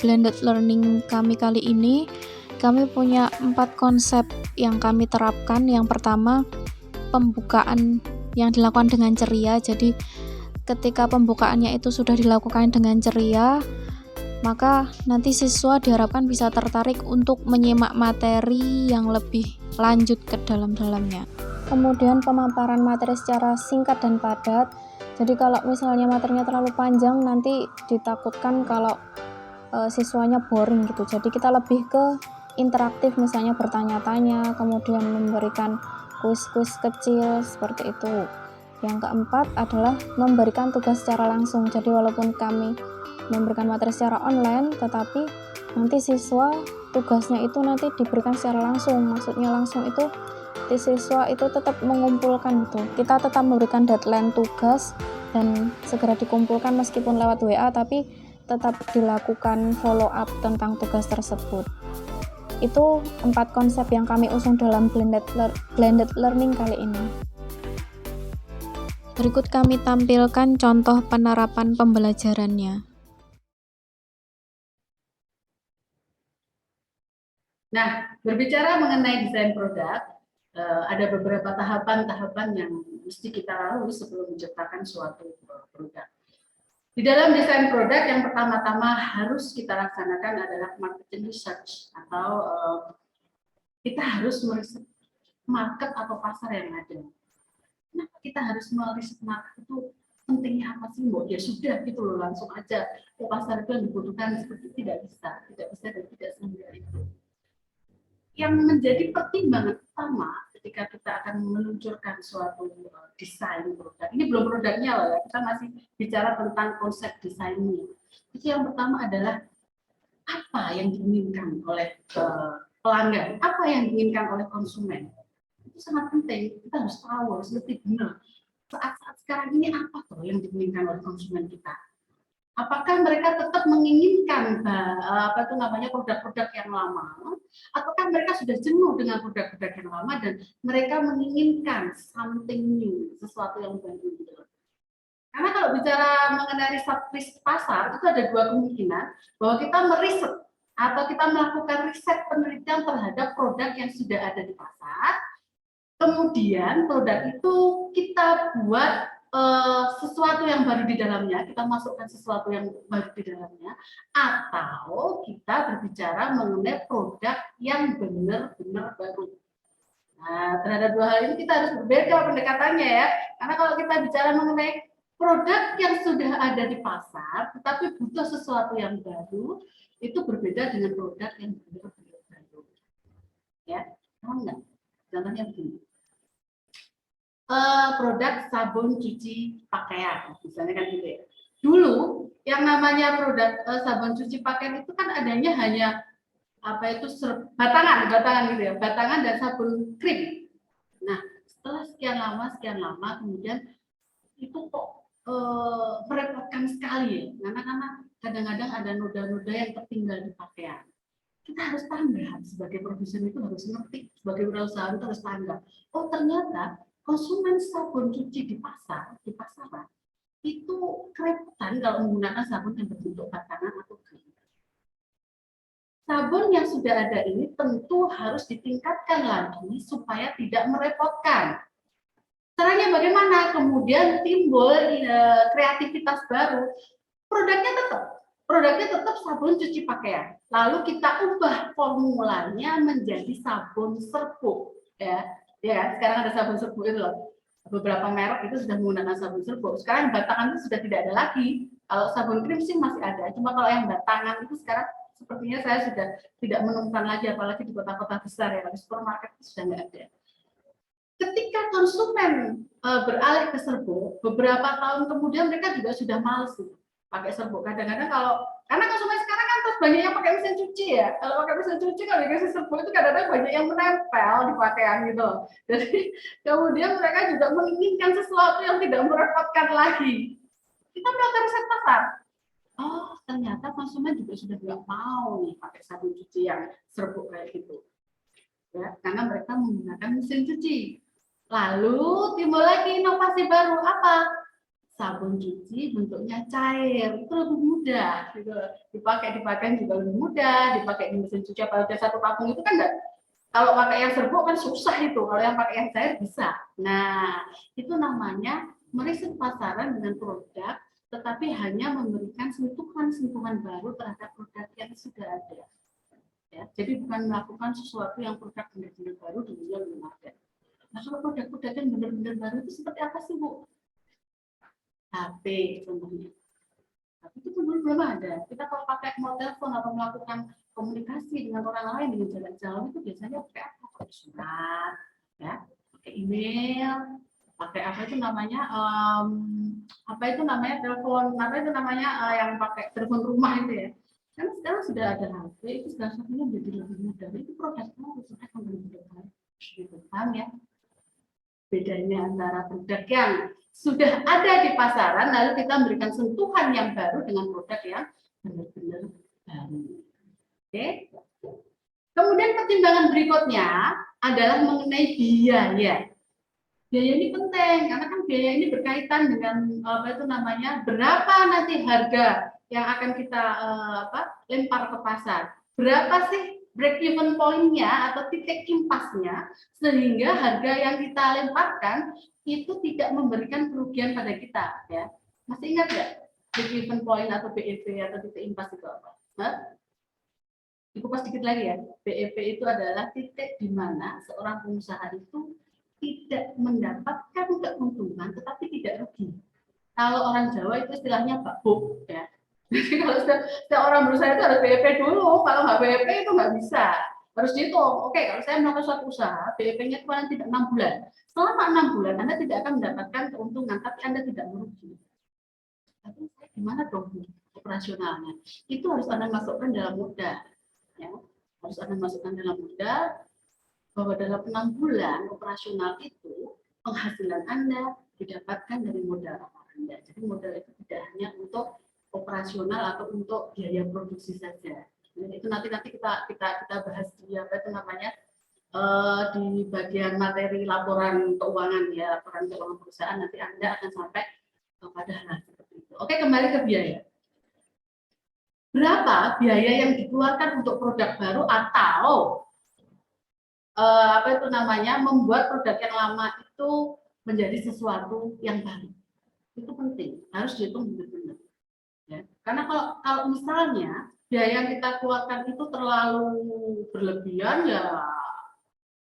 blended learning kami kali ini, kami punya 4 konsep yang kami terapkan. Yang pertama, pembukaan yang dilakukan dengan ceria. Jadi ketika pembukaannya itu sudah dilakukan dengan ceria, maka nanti siswa diharapkan bisa tertarik untuk menyimak materi yang lebih lanjut ke dalam-dalamnya. Kemudian pemaparan materi secara singkat dan padat. Jadi kalau misalnya materinya terlalu panjang, nanti ditakutkan kalau siswanya boring gitu. Jadi kita lebih ke interaktif, misalnya bertanya-tanya, kemudian memberikan kuis-kuis kecil seperti itu. Yang keempat adalah memberikan tugas secara langsung. Jadi walaupun kami memberikan materi secara online, tetapi nanti siswa tugasnya itu nanti diberikan secara langsung. Maksudnya langsung itu siswa itu tetap mengumpulkan gitu. Kita tetap memberikan deadline tugas dan segera dikumpulkan meskipun lewat WA, tapi tetap dilakukan follow up tentang tugas tersebut. Itu 4 konsep yang kami usung dalam blended learning kali ini. Berikut kami tampilkan contoh penerapan pembelajarannya. Nah, berbicara mengenai desain produk, ada beberapa tahapan-tahapan yang mesti kita lalui sebelum menciptakan suatu produk. Di dalam desain produk yang pertama-tama harus kita laksanakan adalah marketing research, atau kita harus meriset market atau pasar yang ada. Kenapa kita harus meriset market itu? Pentingnya apa sih, Mbak? Ya sudah gitu loh, langsung aja ke pasar itu yang dibutuhkan, seperti tidak bisa dan tidak semudah itu. Yang menjadi pertimbangan utama ketika kita akan meluncurkan suatu desain produk. Ini belum produknya loh ya, kita masih bicara tentang konsep desainnya. Jadi yang pertama adalah apa yang diinginkan oleh pelanggan, apa yang diinginkan oleh konsumen. Itu sangat penting, kita harus tahu, harus lebih benar. Saat-saat sekarang ini apa tuh yang diinginkan oleh konsumen kita? Apakah mereka tetap menginginkan produk-produk yang lama, ataukah mereka sudah jenuh dengan produk-produk yang lama dan mereka menginginkan something new, sesuatu yang baru gitu. Karena kalau bicara mengenai riset pasar itu ada 2 kemungkinan, bahwa kita meriset atau kita melakukan riset penelitian terhadap produk yang sudah ada di pasar, kemudian produk itu kita buat sesuatu yang baru di dalamnya, kita masukkan sesuatu yang baru di dalamnya, atau kita berbicara mengenai produk yang benar-benar baru. Nah, terhadap 2 hal ini kita harus berbeda pendekatannya ya, karena kalau kita bicara mengenai produk yang sudah ada di pasar, tetapi butuh sesuatu yang baru, itu berbeda dengan produk yang benar-benar baru. Ya, paham nggak? Contohnya begini. Produk sabun cuci pakaian, misalnya kan gitu ya. Dulu yang namanya produk sabun cuci pakaian itu kan adanya hanya batangan gitu ya, batangan dan sabun krim. Nah, setelah sekian lama kemudian itu kok merepotkan sekali ya, karena kadang-kadang ada noda-noda yang tertinggal di pakaian. Kita harus tanggap, sebagai produsen itu harus ngerti, sebagai wirausaha itu harus tanggap. Oh, ternyata konsumen sabun cuci di pasaran itu kerepotan kalau menggunakan sabun yang berbentuk batangan atau krim. Sabun yang sudah ada ini tentu harus ditingkatkan lagi supaya tidak merepotkan. Caranya bagaimana? Kemudian timbul kreativitas baru. Produknya tetap sabun cuci pakaian. Lalu kita ubah formulanya menjadi sabun serbuk. Ya, sekarang ada sabun serbuk itu loh. Beberapa merek itu sudah menggunakan sabun serbuk. Sekarang batangan itu sudah tidak ada lagi. Kalau sabun krim sih masih ada. Cuma kalau yang batangan itu sekarang sepertinya saya sudah tidak menemukan lagi, apalagi di kota-kota besar ya. Di supermarket itu sudah nggak ada. Ketika konsumen beralih ke serbuk, beberapa tahun kemudian mereka juga sudah males gitu pakai serbuk. Kadang-kadang karena konsumen sekarang kan terus banyak yang pakai mesin cuci ya. Kalau pakai mesin cuci, kalau dikasih serbuk itu kadang-kadang banyak yang menempel di pakaian gitu. Jadi kemudian mereka juga menginginkan sesuatu yang tidak merepotkan lagi. Kita melakukan riset pasar. Oh, ternyata konsumen juga sudah nggak mau nih pakai sabun cuci yang serbuk kayak gitu. Ya, karena mereka menggunakan mesin cuci. Lalu timbul lagi inovasi baru, apa? sabun cuci bentuknya cair, itu lebih mudah gitu. Dipakai juga lebih mudah, dipakai di mesin cuci apalagi satu tabung itu kan enggak. Kalau pakai yang serbuk kan susah itu, kalau yang pakai yang cair bisa. Nah, itu namanya meriset pasaran dengan produk tetapi hanya memberikan sentuhan-sentuhan baru terhadap produk yang sudah ada. Ya, jadi bukan melakukan sesuatu yang produk benar-benar baru di dunia belum ada. Nah, kalau produk-produk yang benar-benar baru itu seperti apa sih, Bu? HP contohnya. Tapi itu belum ada. Kita kalau pakai mau telepon atau melakukan komunikasi dengan orang lain dengan jarak jauh itu biasanya pakai apa? Pakai surat, ya, pakai email, pakai apa itu namanya? Telepon, apa itu namanya yang pakai telepon rumah itu ya. Karena sekarang sudah ada HP, itu segala sesuatunya menjadi lebih mudah. Itu produknya sudah benar-benar gitu, paham ya? Bedanya antara produk yang sudah ada di pasaran, lalu kita memberikan sentuhan yang baru dengan produk yang benar-benar baru. Oke. Kemudian pertimbangan berikutnya adalah mengenai biaya. Biaya ini penting karena kan biaya ini berkaitan dengan apa itu namanya berapa nanti harga yang akan kita lempar ke pasar. Berapa sih break even point-nya atau titik impasnya sehingga harga yang kita lemparkan itu tidak memberikan kerugian pada kita ya. Masih ingat nggak break even point atau BEP atau titik impas itu apa? Dikupas sedikit lagi ya. BEP itu adalah titik di mana seorang pengusaha itu tidak mendapatkan keuntungan tetapi tidak rugi. Kalau orang Jawa itu istilahnya bakbuk ya. Jadi kalau setiap orang berusaha itu harus BEP dulu. Kalau nggak BEP itu nggak bisa. Harus dihitung. Oke, kalau saya melakukan suatu usaha, BEP-nya paling tidak 6 bulan. Selama 6 bulan Anda tidak akan mendapatkan keuntungan, tapi Anda tidak merugi. Tapi gimana dong operasionalnya? Itu harus Anda masukkan dalam modal. Ya. Harus Anda masukkan dalam modal bahwa dalam 6 bulan operasional itu penghasilan Anda didapatkan dari modal awal Anda. Jadi modal itu tidak hanya untuk operasional atau untuk biaya produksi saja. Nah, itu nanti kita bahas di apa itu namanya di bagian materi laporan keuangan ya, laporan keuangan perusahaan nanti Anda akan sampai pada hal seperti itu. Oke, kembali ke biaya. Berapa biaya yang dikeluarkan untuk produk baru atau apa itu namanya membuat produk yang lama itu menjadi sesuatu yang baru, itu penting, harus dihitung benar-benar ya. Karena kalau misalnya biaya yang kita keluarkan itu terlalu berlebihan ya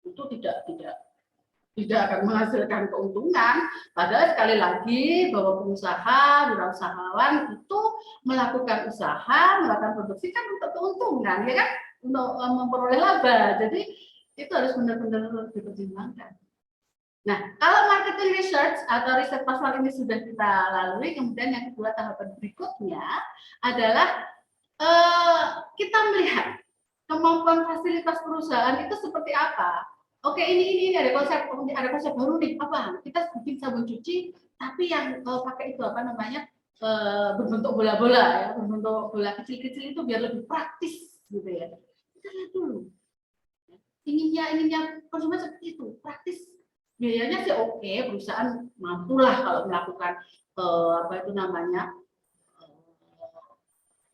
itu tidak akan menghasilkan keuntungan. Padahal sekali lagi bahwa pengusaha, wirausahawan itu melakukan usaha, melakukan produksi kan untuk keuntungan ya kan, untuk memperoleh laba. Jadi itu harus benar-benar dipertimbangkan. Nah, kalau marketing research atau riset pasar ini sudah kita lalui, kemudian yang kedua tahapan berikutnya adalah kita melihat kemampuan fasilitas perusahaan itu seperti apa. Oke, ini ada konsep baru nih, apa? Kita bikin sabun cuci, tapi yang pakai itu apa namanya berbentuk bola-bola ya, berbentuk bola kecil-kecil itu biar lebih praktis gitu ya. Kita lihat dulu. Inginnya konsumen seperti itu, praktis, biayanya sih oke, perusahaan mampulah kalau melakukan apa itu namanya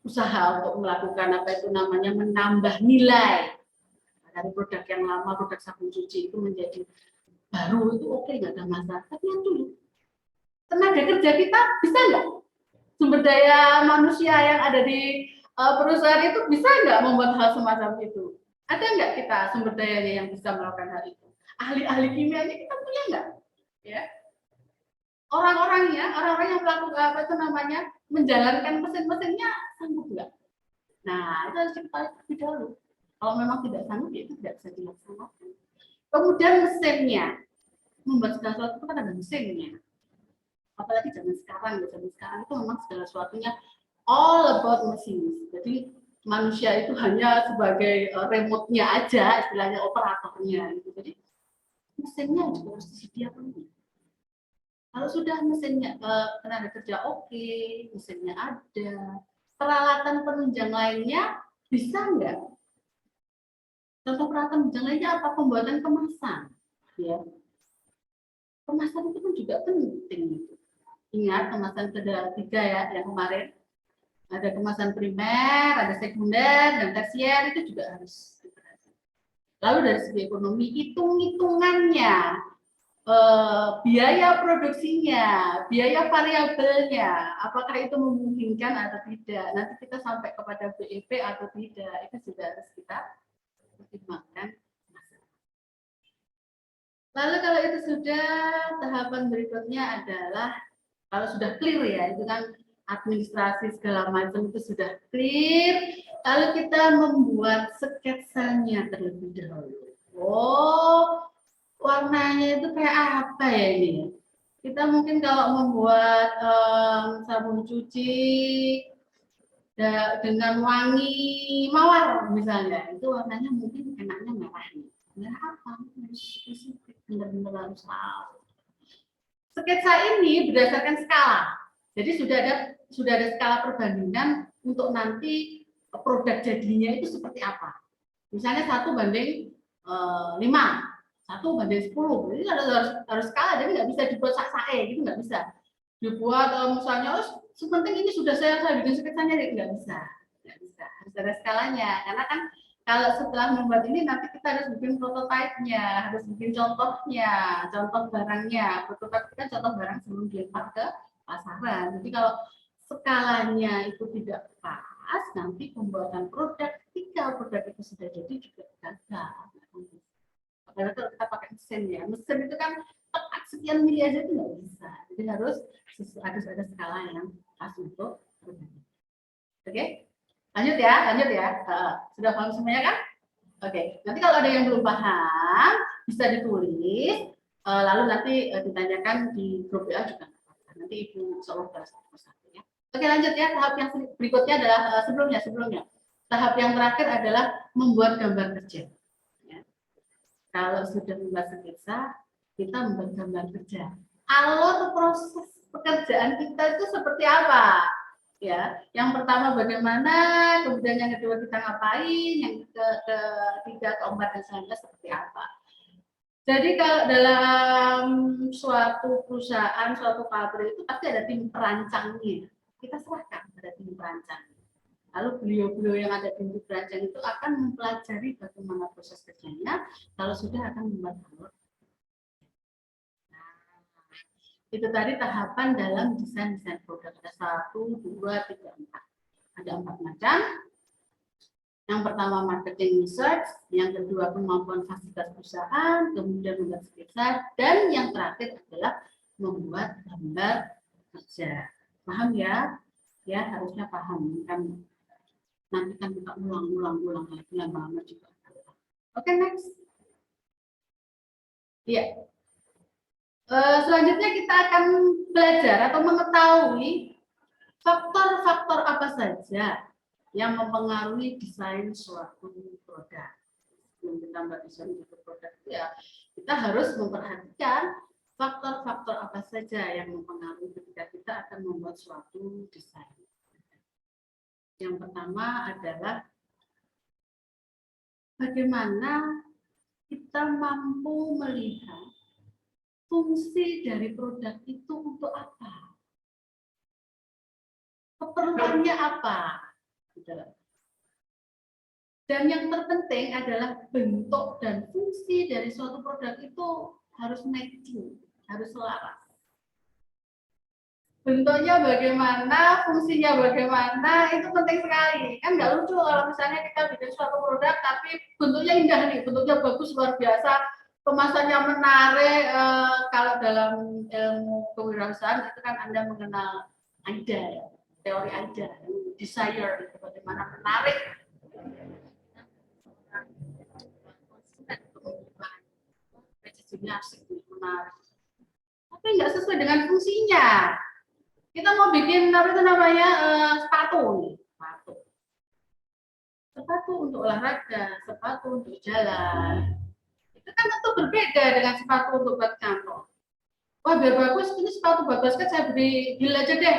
usaha untuk melakukan apa itu namanya menambah nilai dari produk yang lama, produk sabun cuci itu menjadi baru, itu oke, nggak ada masalah. Tapi yang dulu tenaga kerja kita bisa nggak, sumber daya manusia yang ada di perusahaan itu bisa nggak membuat hal semacam itu? Ada nggak kita sumber dayanya yang bisa melakukan hal itu? Ahli-ahli kimianya kita punya nggak? Ya, orang-orang yang melakukan apa itu namanya menjalankan mesin-mesinnya sanggup nggak? Nah, itu harus kita lihat lebih dahulu. Kalau memang tidak sanggup, ya itu tidak bisa dilaksanakan. Kemudian mesinnya, membuat segala sesuatu itu kan ada mesinnya. Apalagi zaman sekarang itu memang segala sesuatunya all about mesin. Jadi manusia itu hanya sebagai remote-nya aja, istilahnya operatornya gitu. Jadi mesinnya juga harus disediakan. Kalau sudah mesinnya tenaga kerja oke, mesinnya ada, peralatan penunjang lainnya bisa nggak? Contoh peralatan penunjang lainnya apa? Pembuatan kemasan, ya. Kemasan itu pun juga penting gitu. Ingat kemasan ada 3 ya yang kemarin. Ada kemasan primer, ada sekunder, dan tersier itu juga harus diperhatikan. Lalu dari segi ekonomi, hitung-hitungannya, biaya produksinya, biaya variabelnya, apakah itu memungkinkan atau tidak. Nanti kita sampai kepada BEP atau tidak, itu juga harus kita pertimbangkan. Lalu kalau itu sudah, tahapan berikutnya adalah kalau sudah clear ya, itu kan administrasi segala macam itu sudah clear, lalu kita membuat sketsanya terlebih dahulu. Oh, warnanya itu kayak apa ya ini? Kita mungkin kalau membuat sabun cuci dengan wangi mawar misalnya, itu warnanya mungkin enaknya merah nih. Merah apa? Benar-benar harus tahu. Sketsa ini berdasarkan skala. Jadi sudah ada skala perbandingan untuk nanti produk jadinya itu seperti apa. Misalnya 1:5, 1:10. Jadi harus skala, jadi nggak bisa dibuat sak-sae gitu, nggak bisa. Dibuat misalnya, sepenting ini sudah saya bikin sketsanya, nggak bisa. Nggak bisa. Harus ada skalanya, karena kan kalau setelah membuat ini nanti kita harus bikin prototipenya, harus bikin contohnya, contoh barangnya. Prototipe kan contoh barang sebelum dilempar ke pasaran. Jadi kalau skalanya itu tidak pas, nanti pembuatan produk ketika produk itu sudah jadi juga gagal. Karena kalau kita pakai mesin ya, mesin itu kan tepat sekian mili aja itu nggak bisa. Jadi harus ada skala yang pas untuk produk. Oke? Lanjut ya. Sudah paham semuanya kan? Oke. Nanti kalau ada yang belum paham, bisa ditulis, lalu nanti ditanyakan di grup WA juga. Nanti Ibu Solo bahas satu ya. Oke, lanjut ya. Tahap yang berikutnya adalah sebelumnya. Tahap yang terakhir adalah membuat gambar kerja. Ya. Kalau sudah membuat sketsa, kita membuat gambar kerja. Alur proses pekerjaan kita itu seperti apa? Ya, yang pertama bagaimana, kemudian yang kedua kita ngapain, yang ketiga, keempat, dan selanjutnya seperti apa. Jadi kalau dalam suatu perusahaan, suatu pabrik itu pasti ada tim perancangnya. Kita serahkan pada tim perancang. Lalu beliau-beliau yang ada tim perancang itu akan mempelajari bagaimana proses kerjanya, kalau sudah akan membuat alur. Itu tadi tahapan dalam desain produk. Ada 1, 2, 3, 4. Ada 4 macam. Yang pertama marketing research, yang kedua kemampuan fasilitas perusahaan, kemudian membuat sketsa, dan yang terakhir adalah membuat gambar kerja. Paham ya? Ya, harusnya paham. Kan nanti kan kita ulang lagi lama-lama juga. Oke, next. Iya. Selanjutnya kita akan belajar atau mengetahui faktor-faktor apa saja yang mempengaruhi desain suatu produk. Sebelum kita desain suatu produk, ya kita harus memperhatikan faktor-faktor apa saja yang mempengaruhi ketika kita akan membuat suatu desain. Yang pertama adalah bagaimana kita mampu melihat fungsi dari produk itu untuk apa? Keperluannya apa? Dan yang terpenting adalah bentuk dan fungsi dari suatu produk itu harus matching, harus selaras. Bentuknya bagaimana, fungsinya bagaimana, itu penting sekali. Kan nggak lucu kalau misalnya kita bikin suatu produk tapi bentuknya indah nih, bentuknya bagus, luar biasa, kemasannya menarik. Kalau dalam ilmu kewirausahaan itu kan Anda mengenal AIDA ya, teori AIDA, desire, itu bagaimana menarik asik, menarik, tapi nggak sesuai dengan fungsinya. Kita mau bikin apa itu namanya sepatu nih, sepatu untuk olahraga, sepatu untuk jalan. Itu kan tentu berbeda dengan sepatu untuk buat kantor. Wah, biar bagus, ini sepatu bagus kan saya beli heel aja deh,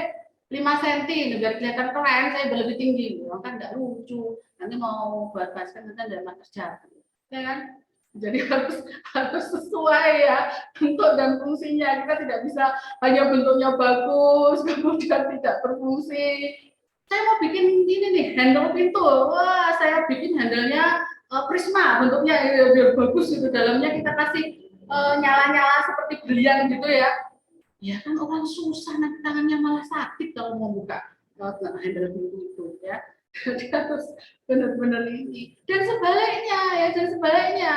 5 cm, biar kelihatan keren, saya lebih tinggi. Kan nggak lucu. Nanti mau buat basket, nanti ada kerja. Ya kan? Jadi harus sesuai ya bentuk dan fungsinya. Kita tidak bisa hanya bentuknya bagus kemudian tidak berfungsi. Saya mau bikin ini nih, handle pintu. Wah, saya bikin handle-nya prisma, bentuknya biar bagus gitu. Dalamnya kita kasih nyala-nyala seperti berlian gitu ya. Ya kan orang susah, nanti tangannya malah sakit kalau mau buka handle pintu itu ya. Jadi harus benar-benar ini. Dan sebaliknya ya, dan sebaliknya.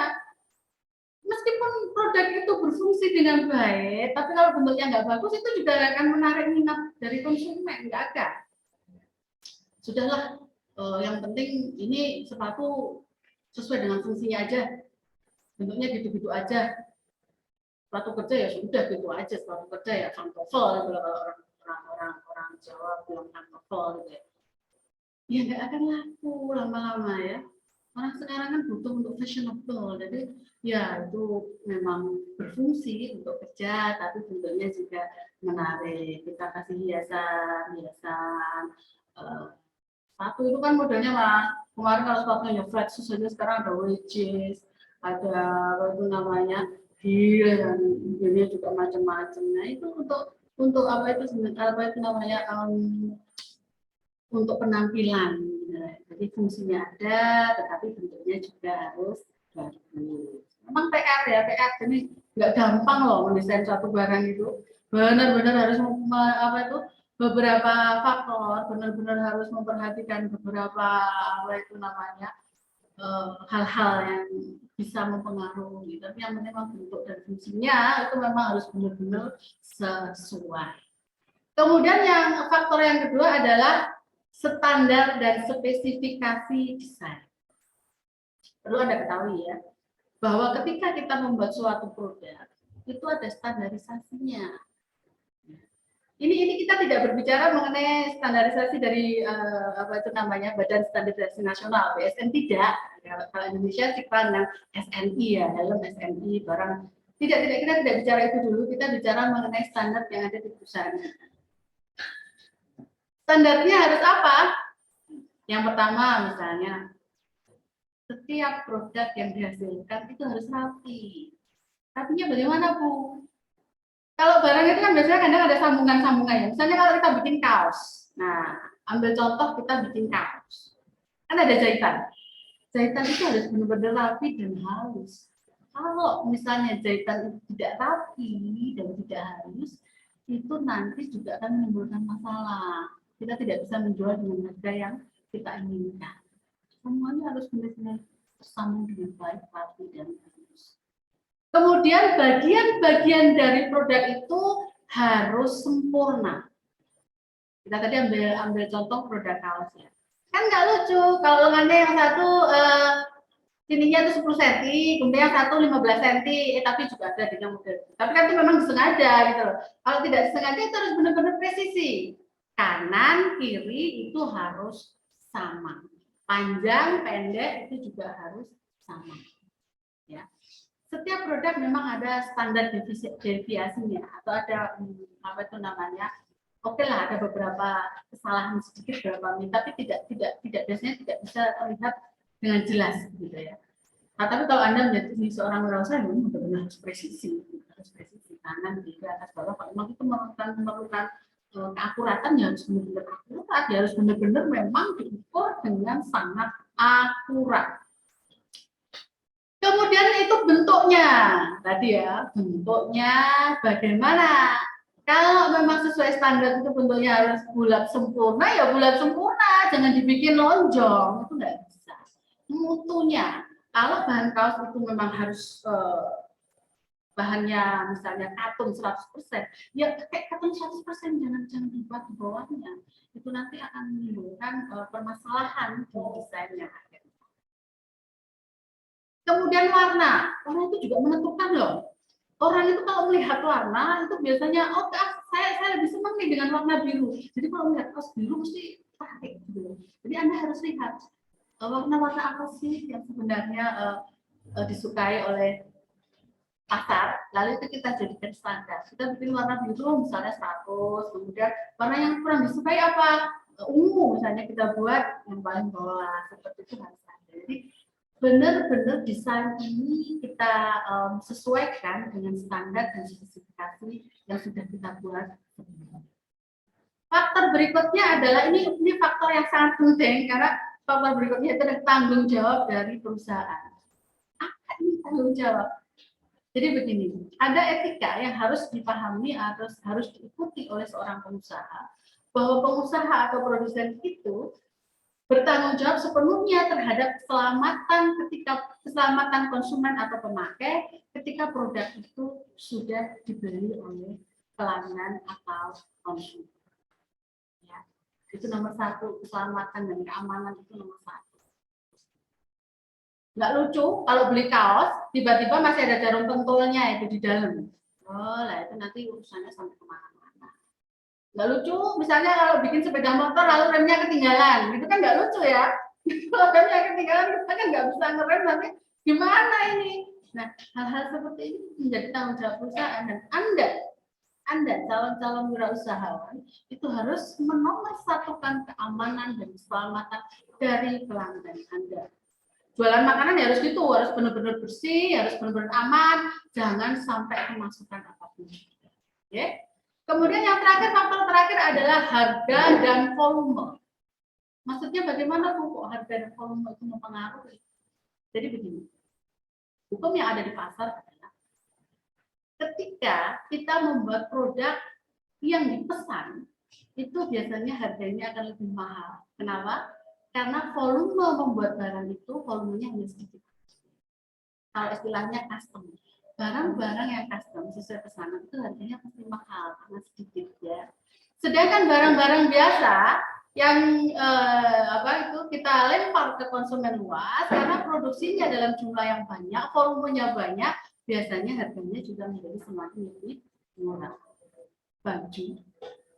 Meskipun produk itu berfungsi dengan baik, tapi kalau bentuknya nggak bagus itu juga akan menarik minat dari konsumen, nggak akan. Sudahlah, yang penting ini sepatu sesuai dengan fungsinya aja, bentuknya gitu-gitu aja. Sepatu kerja ya sudah gitu aja, sepatu kerja ya pantofel kalau orang Jawa bilang pantofel gitu ya. Ya nggak akan laku lama-lama ya. Orang sekarang kan butuh untuk fashionable, jadi ya itu memang berfungsi untuk kerja, tapi bentuknya juga menarik. Kita kasih hiasan, sepatu itu kan modelnya mas. Kemarin kalau sepatunya flat shoes aja, sekarang ada wedges, ada apa itu namanya heel, dan modelnya juga macam-macam. Nah itu untuk apa itu namanya untuk penampilan. Jadi fungsinya ada, tetapi bentuknya juga harus bagus. Memang PR ya, PR. Jadi nggak gampang loh mendesain suatu barang itu. Benar-benar harus apa itu beberapa faktor, benar-benar harus memperhatikan beberapa apa itu namanya hal-hal yang bisa mempengaruhi. Tapi yang penting bentuk dan fungsinya itu memang harus benar-benar sesuai. Kemudian yang faktor yang kedua adalah standar dan spesifikasi desain. Perlu Anda ketahui ya, bahwa ketika kita membuat suatu produk, itu ada standarisasinya. Ini kita tidak berbicara mengenai standarisasi dari apa itu namanya Badan Standarisasi Nasional BSN, tidak. Kalau Indonesia sih pandang SNI ya, dalam SNI barang. Tidak, kita tidak bicara itu dulu, kita bicara mengenai standar yang ada di perusahaan. Standarnya harus apa? Yang pertama misalnya, setiap produk yang dihasilkan itu harus rapi. Rapinya bagaimana, Bu? Kalau barang itu kan biasanya kadang ada sambungan-sambungannya. Misalnya kalau kita bikin kaos. Nah, ambil contoh kita bikin kaos. Kan ada jahitan. Jahitan itu harus benar-benar rapi dan halus. Kalau misalnya jahitan itu tidak rapi dan tidak halus, itu nanti juga akan menimbulkan masalah. Kita tidak bisa menjual dengan harga yang kita inginkan. Semuanya harus benar-benar tersambung dengan baik, rapi, dan halus. Kemudian bagian-bagian dari produk itu harus sempurna. Kita tadi ambil contoh produk kaos ya. Kan nggak lucu kalau lengannya yang satu sininya itu 10 cm, kemudian yang satu 15 cm, tapi juga ada dengan model. Tapi kan itu memang disengaja gitu loh. Kalau tidak disengaja itu harus benar-benar presisi. Kanan, kiri itu harus sama. Panjang, pendek itu juga harus sama. Ya. Setiap produk memang ada standar deviasinya atau ada apa itu namanya. Oke lah, ada beberapa kesalahan sedikit berapa menit, tapi tidak biasanya tidak bisa terlihat dengan jelas gitu ya. Nah, tapi kalau Anda menjadi seorang wirausaha, memang benar-benar harus presisi kanan, kiri, atas, bawah. Kalau memang itu memerlukan keakuratan, ya harus benar-benar akurat, ya harus benar-benar memang diukur dengan sangat akurat. Kemudian itu bentuknya, tadi ya, bentuknya bagaimana? Kalau memang sesuai standar itu bentuknya harus bulat sempurna, ya bulat sempurna, jangan dibikin lonjong, itu nggak bisa. Mutunya, kalau bahan kaos itu memang harus bahannya misalnya katun 100%, ya kayak katun 100%, jangan dibuat di bawahnya. Itu nanti akan menimbulkan permasalahan di desainnya. Kemudian warna itu juga menentukan loh. Orang itu kalau melihat warna itu biasanya, oh saya lebih senang nih dengan warna biru. Jadi kalau melihat kaos biru mesti tertarik gitu. Jadi Anda harus lihat warna-warna apa sih yang sebenarnya disukai oleh pasar, lalu itu kita jadikan standar. Kita bikin warna biru misalnya 100, kemudian warna yang kurang disukai apa? Ungu misalnya kita buat yang paling bawah, seperti itu harus ada. Jadi benar-benar desain ini kita sesuaikan dengan standar dan spesifikasi yang sudah kita buat. Faktor berikutnya adalah ini faktor yang sangat penting karena faktor berikutnya itu adalah tanggung jawab dari perusahaan. Apa ini tanggung jawab? Jadi begini, ada etika yang harus dipahami atau harus diikuti oleh seorang pengusaha, bahwa pengusaha atau produsen itu bertanggung jawab sepenuhnya terhadap keselamatan konsumen atau pemakai ketika produk itu sudah dibeli oleh pelanggan atau konsumen. Ya, itu nomor satu, keselamatan dan keamanan itu nomor satu. Nggak lucu kalau beli kaos tiba-tiba masih ada jarum pentulnya itu di dalam. Oh lah itu nanti urusannya sampai kemana-mana. Nggak lucu misalnya kalau bikin sepeda motor lalu remnya ketinggalan, itu kan nggak lucu ya. Kalau remnya ketinggalan kita kan nggak bisa ngerem, nanti gimana ini. Nah hal-hal seperti ini menjadi tanggung jawab perusahaan, dan Anda calon-calon wirausahawan itu harus menomorsatukan keamanan dan keselamatan dari pelanggan Anda. Jualan makanan ya harus gitu, harus benar-benar bersih, harus benar-benar aman, jangan sampai kemasukan apapun. Ya. Kemudian yang terakhir, faktor terakhir adalah harga dan volume. Maksudnya bagaimana kok harga dan volume itu mempengaruhi? Jadi begini, hukum yang ada di pasar adalah ketika kita membuat produk yang dipesan, itu biasanya harganya akan lebih mahal. Kenapa? Karena volume membuat barang itu volumenya hanya sedikit. Kalau istilahnya custom, barang-barang yang custom sesuai pesanan itu harganya pasti mahal karena sedikit ya. Sedangkan barang-barang biasa yang kita lempar ke konsumen luas karena produksinya dalam jumlah yang banyak, volumenya banyak, biasanya harganya juga menjadi semakin lebih murah. Baju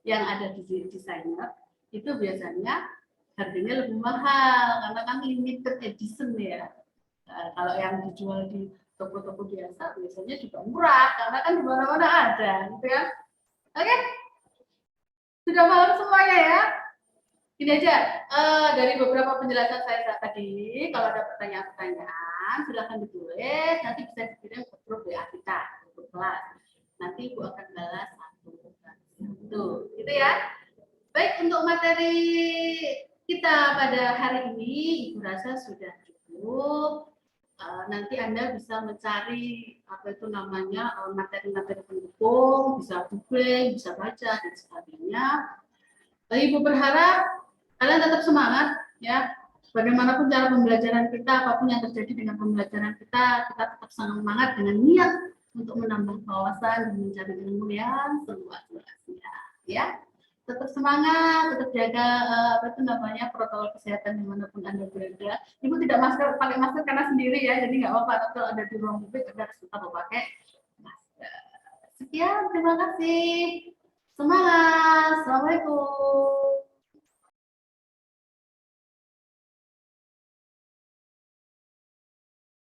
yang ada di desainer itu biasanya harganya lebih mahal karena kan limited edition ya. Nah, kalau yang dijual di toko-toko biasa biasanya juga murah karena kan di mana-mana ada, gitu kan? Oke, sudah paham semuanya ya? Ini aja dari beberapa penjelasan saya tadi. Kalau ada pertanyaan-pertanyaan silahkan ditulis, nanti bisa dikirim ke grup WA kita, grup kelas. Nanti Ibu akan balas satu, gitu ya. Baik, untuk materi kita pada hari ini Ibu rasa sudah cukup. Nanti Anda bisa mencari materi-materi pendukung, bisa googling, bisa baca dan sebagainya. Ibu berharap kalian tetap semangat ya. Bagaimanapun cara pembelajaran kita, apapun yang terjadi dengan pembelajaran kita tetap semangat dengan niat untuk menambah wawasan dan mencari ilmu yang seluas-luasnya ya. Tetap semangat, tetap jaga protokol kesehatan dimanapun Anda berada. Ibu tidak pakai masker karena sendiri ya, jadi nggak apa-apa. Kalau ada di ruang publik Anda harus tetap memakai masker. Sekian, terima kasih. Semangat, assalamualaikum.